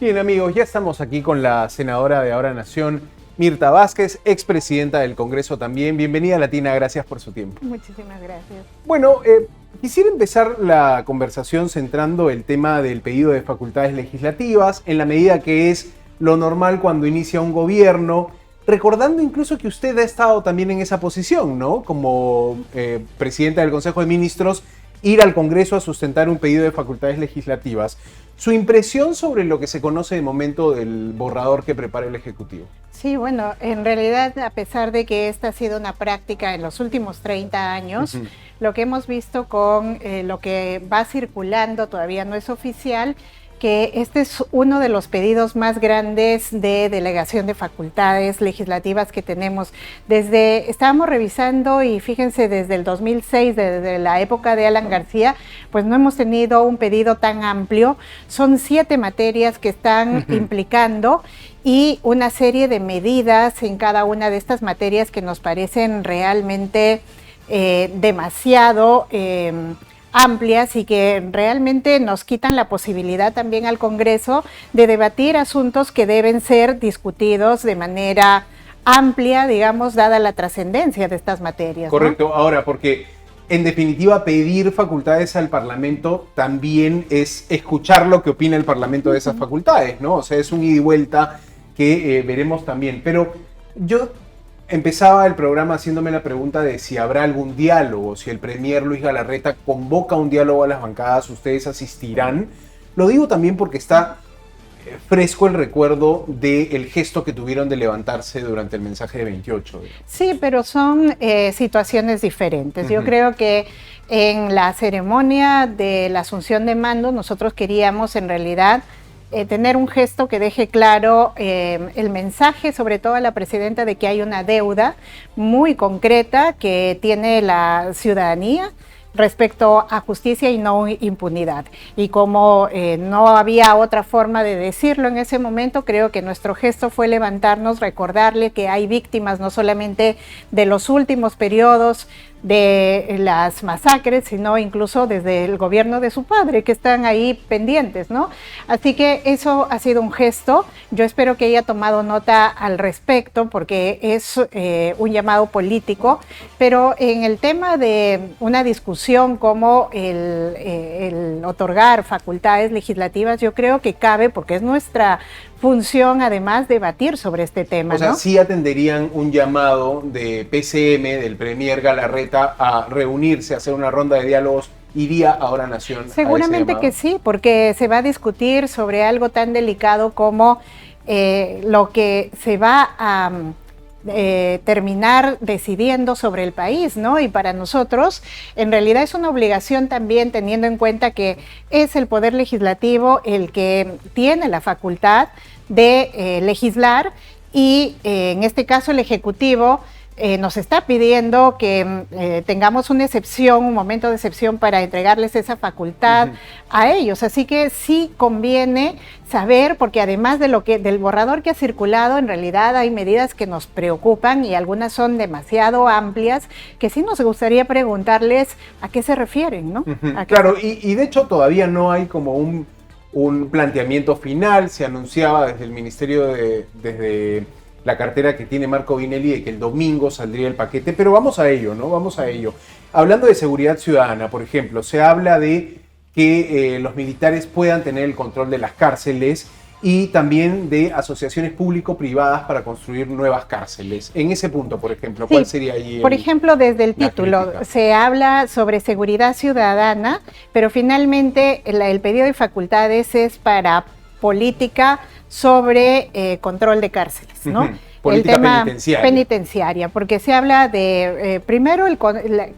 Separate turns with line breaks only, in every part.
Bien, amigos, ya estamos aquí con la senadora de Ahora Nación, Mirta Vázquez, expresidenta del Congreso también. Bienvenida, Latina, gracias por su tiempo.
Muchísimas gracias.
Bueno, quisiera empezar la conversación centrando el tema del pedido de facultades legislativas, en la medida que es lo normal cuando inicia un gobierno, recordando incluso que usted ha estado también en esa posición, ¿no? Como presidenta del Consejo de Ministros, ir al Congreso a sustentar un pedido de facultades legislativas. Su impresión sobre lo que se conoce de momento del borrador que prepara el Ejecutivo.
Sí, bueno, en realidad, a pesar de que esta ha sido una práctica en los últimos 30 años, lo que hemos visto con lo que va circulando, todavía no es oficial, que este es uno de los pedidos más grandes de delegación de facultades legislativas que tenemos. Estábamos revisando y fíjense, desde el 2006, desde la época de Alan García, pues no hemos tenido un pedido tan amplio. Son 7 materias que están implicando y una serie de medidas en cada una de estas materias que nos parecen realmente demasiado amplias y que realmente nos quitan la posibilidad también al Congreso de debatir asuntos que deben ser discutidos de manera amplia, digamos, dada la trascendencia de estas materias.
Correcto,
¿no?
Ahora, porque en definitiva pedir facultades al Parlamento también es escuchar lo que opina el Parlamento de esas facultades, ¿no? O sea, es un ida y vuelta que veremos también. Pero yo empezaba el programa haciéndome la pregunta de si habrá algún diálogo, si el premier Luis Galarreta convoca un diálogo a las bancadas, ¿ustedes asistirán? Lo digo también porque está fresco el recuerdo del gesto que tuvieron de levantarse durante el mensaje de 28.
Sí, pero son situaciones diferentes. Yo creo que en la ceremonia de la asunción de mando nosotros queríamos en realidad tener un gesto que deje claro el mensaje, sobre todo a la presidenta, de que hay una deuda muy concreta que tiene la ciudadanía respecto a justicia y no impunidad. Y como no había otra forma de decirlo en ese momento, creo que nuestro gesto fue levantarnos, recordarle que hay víctimas no solamente de los últimos periodos de las masacres, sino incluso desde el gobierno de su padre, que están ahí pendientes, ¿no? Así que eso ha sido un gesto. Yo espero que haya tomado nota al respecto, porque es un llamado político, pero en el tema de una discusión como el otorgar facultades legislativas, yo creo que cabe, porque es nuestra función además debatir sobre este tema.
O sea,
¿no?
sí atenderían un llamado de PCM, del premier Galarreta, a reunirse, a hacer una ronda de diálogos. ¿Iría Ahora Nación?
Seguramente que sí, porque se va a discutir sobre algo tan delicado como lo que se va a terminar decidiendo sobre el país, ¿no? Y para nosotros, en realidad es una obligación también, teniendo en cuenta que es el Poder Legislativo el que tiene la facultad de legislar y en este caso el Ejecutivo nos está pidiendo que tengamos una excepción, un momento de excepción para entregarles esa facultad a ellos. Así que sí conviene saber, porque además de del borrador que ha circulado, en realidad hay medidas que nos preocupan y algunas son demasiado amplias, que sí nos gustaría preguntarles a qué se refieren, ¿no?
Claro, y de hecho todavía no hay como un planteamiento final. Se anunciaba desde el Ministerio, desde la cartera que tiene Marco Vinelli, de que el domingo saldría el paquete, pero vamos a ello, ¿no? Vamos a ello. Hablando de seguridad ciudadana, por ejemplo, se habla de que los militares puedan tener el control de las cárceles y también de asociaciones público-privadas para construir nuevas cárceles. En ese punto, por ejemplo, ¿cuál sería ahí?
Por ejemplo, desde el título se habla sobre seguridad ciudadana, pero finalmente el pedido de facultades es para política sobre control de cárceles, ¿no?
Política
el tema
penitenciaria,
porque se habla de, primero,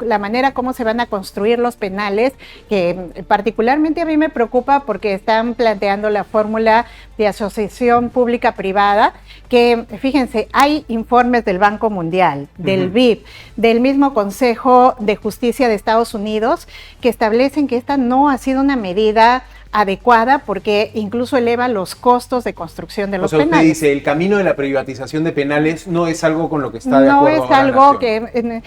la manera como se van a construir los penales, que particularmente a mí me preocupa porque están planteando la fórmula de asociación pública-privada, que, fíjense, hay informes del Banco Mundial, del BIP, del mismo Consejo de Justicia de Estados Unidos, que establecen que esta no ha sido una medida adecuada porque incluso eleva los costos de construcción de los penales.
Usted dice, el camino de la privatización de penales no es algo con lo que está de acuerdo.
No es algo que,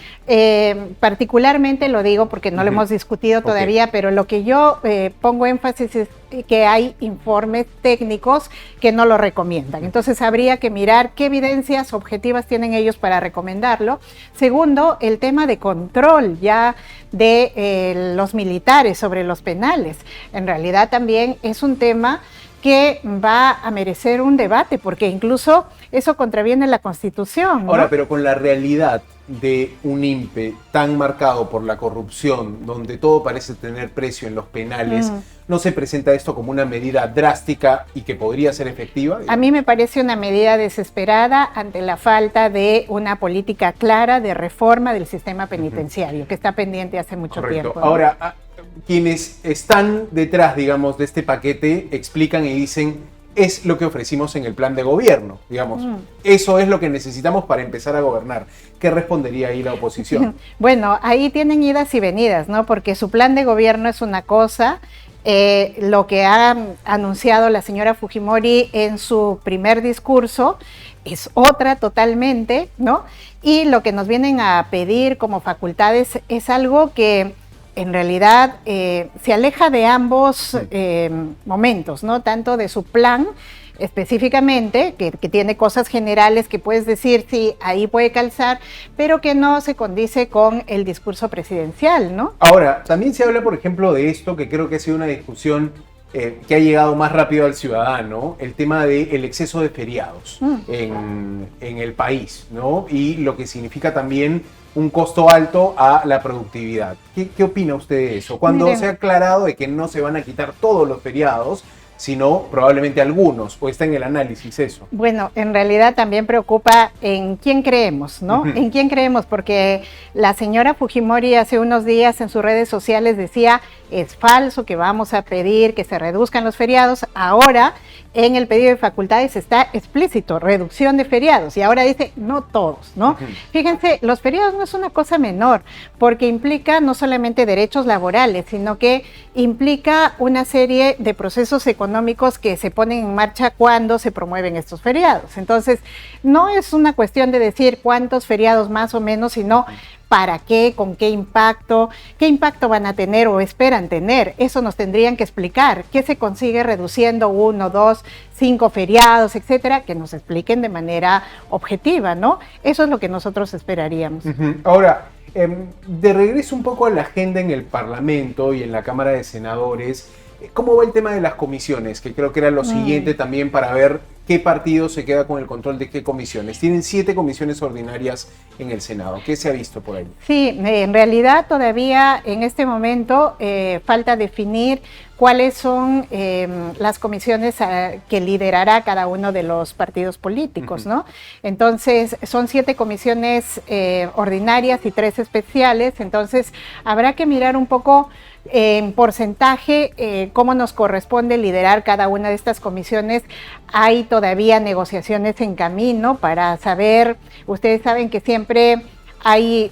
particularmente lo digo porque no lo hemos discutido todavía, pero lo que yo pongo énfasis es que hay informes técnicos que no lo recomiendan. Entonces habría que mirar qué evidencias objetivas tienen ellos para recomendarlo. Segundo, el tema de control ya de los militares sobre los penales. En realidad también es un tema que va a merecer un debate, porque incluso eso contraviene la Constitución, ¿no?
Ahora, pero con la realidad de un INPE tan marcado por la corrupción, donde todo parece tener precio en los penales, ¿no se presenta esto como una medida drástica y que podría ser efectiva?
A mí me parece una medida desesperada ante la falta de una política clara de reforma del sistema penitenciario, que está pendiente hace mucho tiempo, ¿no?
Ahora, quienes están detrás, digamos, de este paquete explican y dicen, es lo que ofrecimos en el plan de gobierno, digamos. Eso es lo que necesitamos para empezar a gobernar. ¿Qué respondería ahí la oposición?
Bueno, ahí tienen idas y venidas, ¿no? Porque su plan de gobierno es una cosa, lo que ha anunciado la señora Fujimori en su primer discurso es otra totalmente, ¿no? Y lo que nos vienen a pedir como facultades es algo que en realidad se aleja de ambos momentos, ¿no? Tanto de su plan específicamente, que tiene cosas generales que puedes decir, sí, ahí puede calzar, pero que no se condice con el discurso presidencial, ¿no?
Ahora, también se habla, por ejemplo, de esto, que creo que ha sido una discusión que ha llegado más rápido al ciudadano, el tema del exceso de feriados en el país, ¿no? Y lo que significa también un costo alto a la productividad. ¿Qué opina usted de eso? Cuando se ha aclarado de que no se van a quitar todos los feriados, sino probablemente algunos, o está en el análisis eso.
Bueno, en realidad también preocupa en quién creemos, ¿no? En quién creemos, porque la señora Fujimori hace unos días en sus redes sociales decía, es falso que vamos a pedir que se reduzcan los feriados. Ahora en el pedido de facultades está explícito, reducción de feriados, y ahora dice no todos, ¿no? Fíjense, los feriados no es una cosa menor, porque implica no solamente derechos laborales, sino que implica una serie de procesos económicos que se ponen en marcha cuando se promueven estos feriados. Entonces, no es una cuestión de decir cuántos feriados más o menos, sino ¿para qué? ¿Con qué impacto van a tener o esperan tener? Eso nos tendrían que explicar. ¿Qué se consigue reduciendo 1, 2, 5 feriados, etcétera? Que nos expliquen de manera objetiva, ¿no? Eso es lo que nosotros esperaríamos.
Ahora, de regreso un poco a la agenda en el Parlamento y en la Cámara de Senadores, ¿cómo va el tema de las comisiones? Que creo que era lo siguiente también para ver qué partido se queda con el control de qué comisiones. Tienen 7 comisiones ordinarias en el Senado. ¿Qué se ha visto por ahí?
Sí, en realidad todavía en este momento falta definir cuáles son las comisiones que liderará cada uno de los partidos políticos, ¿no? Entonces, son 7 comisiones ordinarias y 3 especiales, entonces habrá que mirar un poco en porcentaje cómo nos corresponde liderar cada una de estas comisiones. Hay todavía negociaciones en camino para saber, ustedes saben que siempre hay,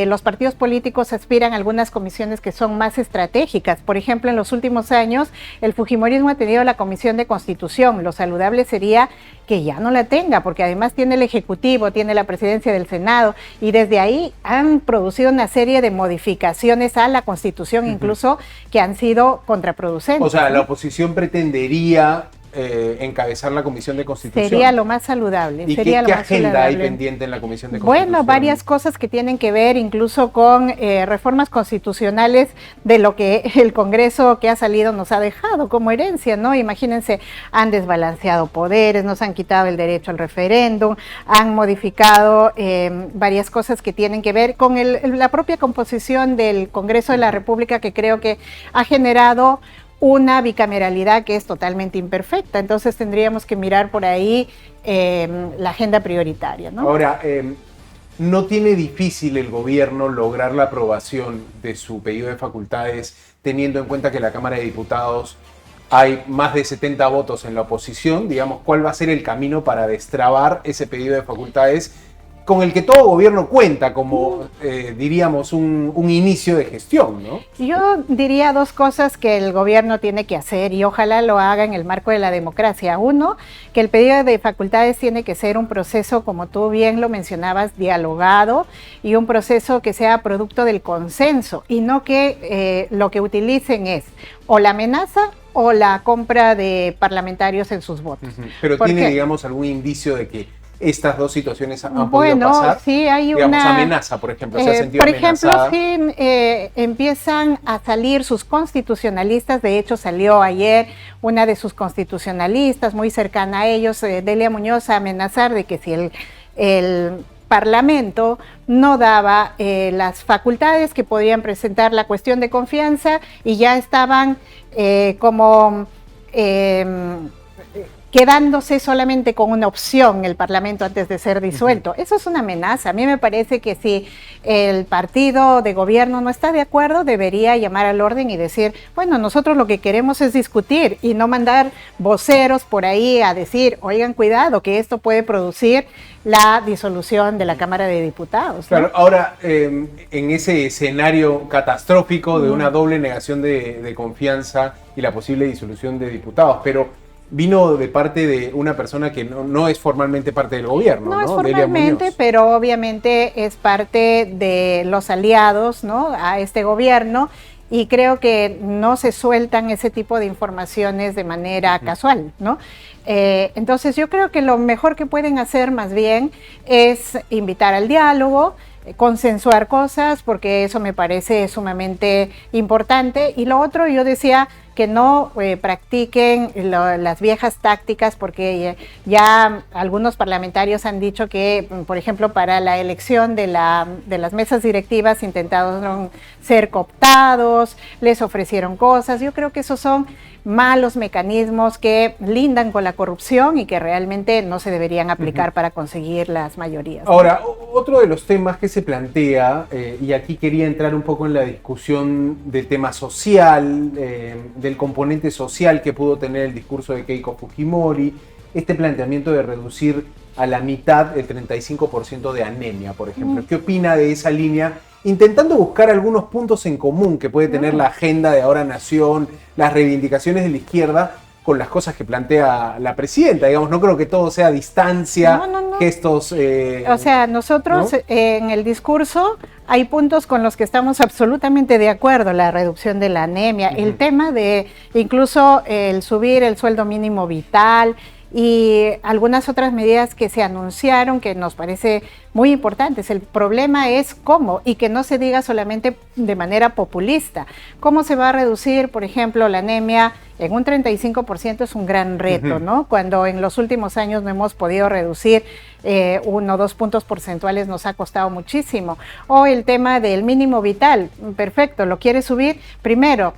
los partidos políticos aspiran a algunas comisiones que son más estratégicas. Por ejemplo, en los últimos años, el fujimorismo ha tenido la Comisión de Constitución. Lo saludable sería que ya no la tenga, porque además tiene el Ejecutivo, tiene la presidencia del Senado, y desde ahí han producido una serie de modificaciones a la Constitución, incluso que han sido contraproducentes.
O sea, la oposición pretendería encabezar la Comisión de Constitución.
Sería lo más saludable.
¿Y
sería
qué
lo más
agenda
saludable.
hay pendiente en la Comisión de Constitución?
Bueno, varias cosas que tienen que ver incluso con reformas constitucionales de lo que el Congreso que ha salido nos ha dejado como herencia, ¿no? Imagínense, han desbalanceado poderes, nos han quitado el derecho al referéndum, han modificado varias cosas que tienen que ver con la propia composición del Congreso de la República, que creo que ha generado una bicameralidad que es totalmente imperfecta. Entonces tendríamos que mirar por ahí la agenda prioritaria, ¿no?
Ahora, ¿no tiene difícil el gobierno lograr la aprobación de su pedido de facultades, teniendo en cuenta que en la Cámara de Diputados hay más de 70 votos en la oposición? Digamos, ¿cuál va a ser el camino para destrabar ese pedido de facultades con el que todo gobierno cuenta como, diríamos, un inicio de gestión, ¿no?
Yo diría 2 cosas que el gobierno tiene que hacer, y ojalá lo haga en el marco de la democracia. Uno, que el pedido de facultades tiene que ser un proceso, como tú bien lo mencionabas, dialogado, y un proceso que sea producto del consenso, y no que lo que utilicen es o la amenaza o la compra de parlamentarios en sus votos.
Pero
¿Por
¿tiene,
qué?
digamos, algún indicio de que estas dos situaciones han podido
Bueno,
pasar?
sí hay
digamos,
una
amenaza, por ejemplo, se ha sentido
por ejemplo,
amenazada.
sí empiezan a salir sus constitucionalistas. De hecho, salió ayer una de sus constitucionalistas muy cercana a ellos, Delia Muñoz, a amenazar de que si el Parlamento no daba las facultades que podían presentar la cuestión de confianza y ya estaban como quedándose solamente con una opción el Parlamento antes de ser disuelto. Eso es una amenaza. A mí me parece que si el partido de gobierno no está de acuerdo, debería llamar al orden y decir, bueno, nosotros lo que queremos es discutir y no mandar voceros por ahí a decir, oigan, cuidado, que esto puede producir la disolución de la Cámara de Diputados, ¿no?
Claro, ahora, en ese escenario catastrófico de una doble negación de confianza y la posible disolución de diputados, pero vino de parte de una persona que no es formalmente parte del gobierno, ¿no?
No es
Delia
formalmente,
Muñoz.
pero obviamente es parte de los aliados, ¿no?, a este gobierno, y creo que no se sueltan ese tipo de informaciones de manera casual, ¿no? Entonces yo creo que lo mejor que pueden hacer más bien es invitar al diálogo, consensuar cosas, porque eso me parece sumamente importante. Y lo otro, yo decía que no practiquen las viejas tácticas, porque ya algunos parlamentarios han dicho que, por ejemplo, para la elección de las mesas directivas intentaron ser cooptados, les ofrecieron cosas. Yo creo que esos son malos mecanismos que lindan con la corrupción y que realmente no se deberían aplicar para conseguir las mayorías, ¿no?
Ahora, otro de los temas que se plantea, y aquí quería entrar un poco en la discusión del tema social, del componente social que pudo tener el discurso de Keiko Fujimori, este planteamiento de reducir a la mitad el 35% de anemia, por ejemplo. ¿Qué opina de esa línea? Intentando buscar algunos puntos en común que puede tener la agenda de Ahora Nación, las reivindicaciones de la izquierda, con las cosas que plantea la presidenta. Digamos, no creo que todo sea distancia, gestos...
o sea, nosotros, ¿no?, en el discurso hay puntos con los que estamos absolutamente de acuerdo: la reducción de la anemia, el tema de incluso el subir el sueldo mínimo vital y algunas otras medidas que se anunciaron que nos parece muy importantes. El problema es cómo, y que no se diga solamente de manera populista. ¿Cómo se va a reducir, por ejemplo, la anemia en un 35%? Es un gran reto, ¿no? Cuando en los últimos años no hemos podido reducir 1 o 2 puntos porcentuales, nos ha costado muchísimo. O el tema del mínimo vital, perfecto, lo quiere subir, primero,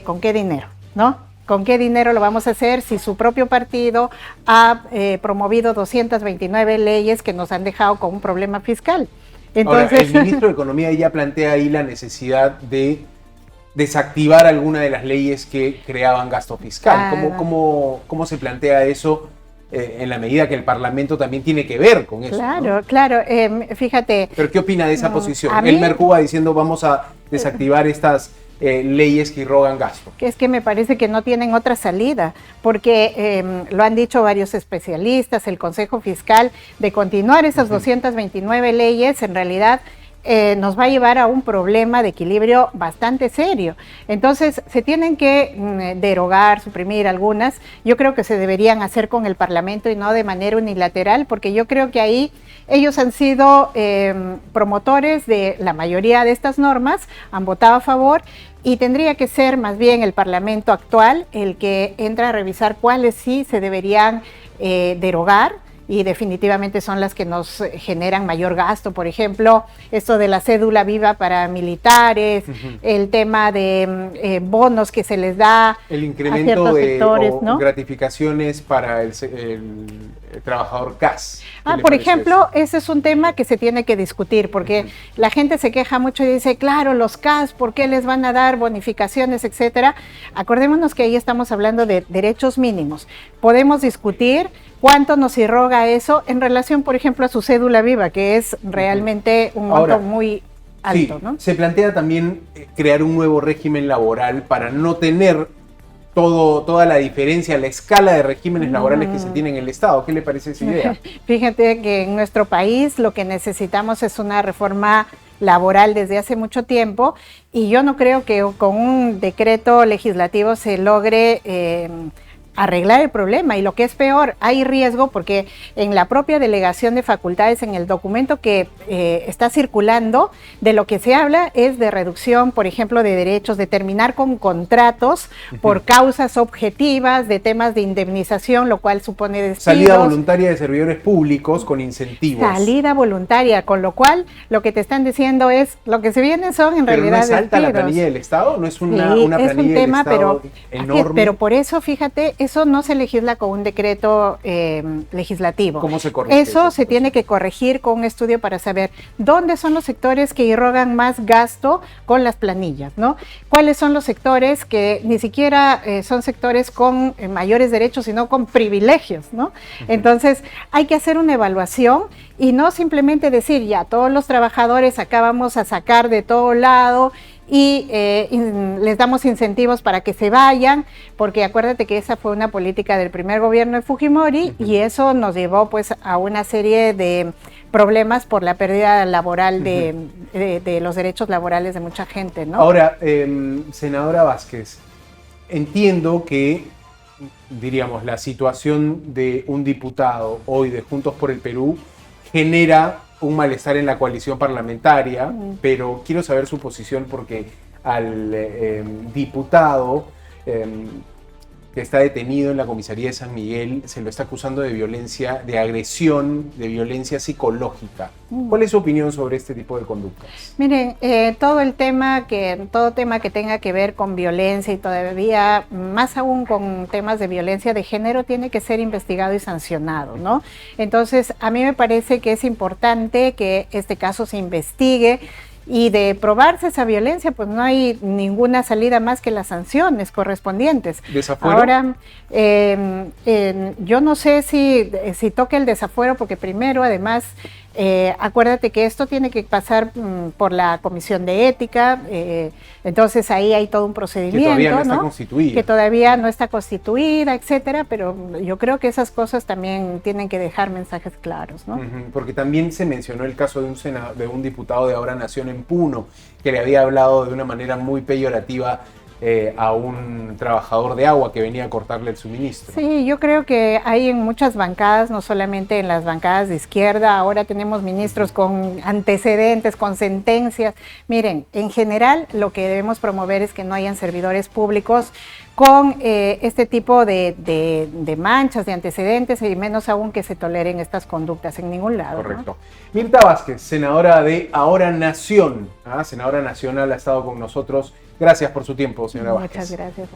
¿con qué dinero, no? ¿Con qué dinero lo vamos a hacer si su propio partido ha promovido 229 leyes que nos han dejado con un problema fiscal? Entonces,
ahora, el ministro de Economía ya plantea ahí la necesidad de desactivar alguna de las leyes que creaban gasto fiscal. ¿Cómo se plantea eso en la medida que el Parlamento también tiene que ver con eso?
Claro,
¿no?
claro, fíjate.
¿Pero qué opina de esa posición?
El
Mercuba diciendo vamos a desactivar estas leyes que irrogan gasto.
Que es que me parece que no tienen otra salida, porque lo han dicho varios especialistas, el Consejo Fiscal, de continuar esas 229 leyes, en realidad nos va a llevar a un problema de equilibrio bastante serio. Entonces, se tienen que derogar, suprimir algunas. Yo creo que se deberían hacer con el Parlamento y no de manera unilateral, porque yo creo que ahí ellos han sido promotores de la mayoría de estas normas, han votado a favor, y tendría que ser más bien el Parlamento actual el que entra a revisar cuáles sí se deberían derogar, y definitivamente son las que nos generan mayor gasto. Por ejemplo, esto de la cédula viva para militares, el tema de bonos que se les da
el incremento
a ciertos sectores, ¿no?,
gratificaciones para el trabajador CAS.
Por ejemplo, ese es un tema que se tiene que discutir, porque la gente se queja mucho y dice, claro, los CAS, ¿por qué les van a dar bonificaciones, etcétera? Acordémonos que ahí estamos hablando de derechos mínimos. Podemos discutir cuánto nos irroga eso en relación, por ejemplo, a su cédula viva, que es realmente un monto muy alto,
sí,
¿no?
Se plantea también crear un nuevo régimen laboral para no tener toda la diferencia, la escala de regímenes laborales que se tienen en el Estado. ¿Qué le parece esa idea?
Fíjate que en nuestro país lo que necesitamos es una reforma laboral desde hace mucho tiempo y yo no creo que con un decreto legislativo se logre arreglar el problema, y lo que es peor, hay riesgo porque en la propia delegación de facultades, en el documento que está circulando, de lo que se habla es de reducción, por ejemplo, de derechos, de terminar con contratos por causas objetivas, de temas de indemnización, lo cual supone despidos.
Salida voluntaria de servidores públicos con incentivos.
Salida voluntaria, con lo cual lo que te están diciendo es, lo que se viene son en realidad despidos.
¿Pero no es alta la planilla del Estado? ¿No es una planilla
es un tema,
del Estado enorme?
Pero por eso, fíjate, eso no se legisla con un decreto legislativo.
¿Cómo se corrige?
Eso se tiene que corregir con un estudio para saber dónde son los sectores que irrogan más gasto con las planillas, ¿no? ¿Cuáles son los sectores que ni siquiera son sectores con mayores derechos, sino con privilegios, ¿no? Entonces, hay que hacer una evaluación y no simplemente decir, ya, todos los trabajadores acá vamos a sacar de todo lado y les damos incentivos para que se vayan, porque acuérdate que esa fue una política del primer gobierno de Fujimori y eso nos llevó pues a una serie de problemas por la pérdida laboral de los derechos laborales de mucha gente, ¿no?
Ahora, senadora Vázquez, entiendo que, diríamos, la situación de un diputado hoy de Juntos por el Perú genera un malestar en la coalición parlamentaria, pero quiero saber su posición porque al diputado que está detenido en la comisaría de San Miguel se lo está acusando de violencia, de agresión, de violencia psicológica. ¿Cuál es su opinión sobre este tipo de conductas?
Miren, todo tema que tenga que ver con violencia y todavía más aún con temas de violencia de género tiene que ser investigado y sancionado, ¿no? Entonces, a mí me parece que es importante que este caso se investigue. Y de probarse esa violencia, pues no hay ninguna salida más que las sanciones correspondientes.
¿Desafuero?
Ahora, yo no sé si toque el desafuero, porque primero, además, acuérdate que esto tiene que pasar por la Comisión de Ética, entonces ahí hay todo un procedimiento,
que todavía no está constituida.
Que todavía no está constituida, etcétera, pero yo creo que esas cosas también tienen que dejar mensajes claros, ¿no?
Porque también se mencionó el caso de un diputado de Ahora Nación en Puno, que le había hablado de una manera muy peyorativa a un trabajador de agua que venía a cortarle el suministro.
Sí, yo creo que hay en muchas bancadas, no solamente en las bancadas de izquierda, ahora tenemos ministros con antecedentes, con sentencias. Miren, en general lo que debemos promover es que no hayan servidores públicos con este tipo de manchas, de antecedentes, y menos aún que se toleren estas conductas en ningún lado.
Correcto. ¿No? Mirta Vázquez, senadora de Ahora Nación, senadora nacional, ha estado con nosotros. Gracias por su tiempo, señora Vázquez.
Muchas gracias.